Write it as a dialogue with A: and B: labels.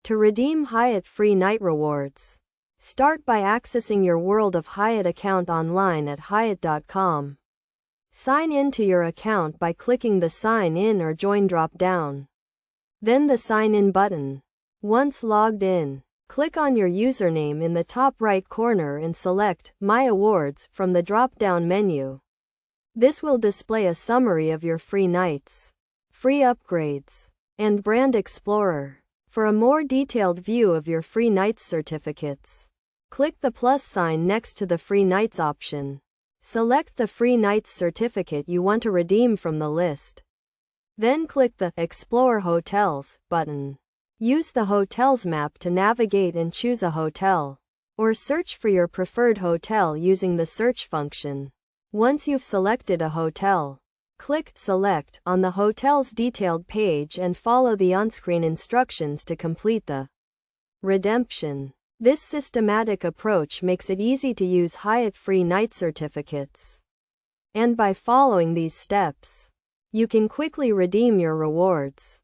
A: To redeem Hyatt free night rewards, start by accessing your World of Hyatt account online at hyatt.com. Sign in to your account by clicking the Sign In or Join drop-down. Then the Sign In button. Once logged in, click on your username in the top right corner and select My Awards from the drop-down menu. This will display a summary of your free nights, free upgrades, and Brand Explorer. For a more detailed view of your free nights certificates, click the plus sign next to the free nights option. Select the free nights certificate you want to redeem from the list. Then click the Explore Hotels button. Use the hotels map to navigate and choose a hotel, or search for your preferred hotel using the search function. Once you've selected a hotel, click Select on the hotel's detailed page and follow the on-screen instructions to complete the redemption. This systematic approach makes it easy to use Hyatt free night certificates. And by following these steps, you can quickly redeem your rewards.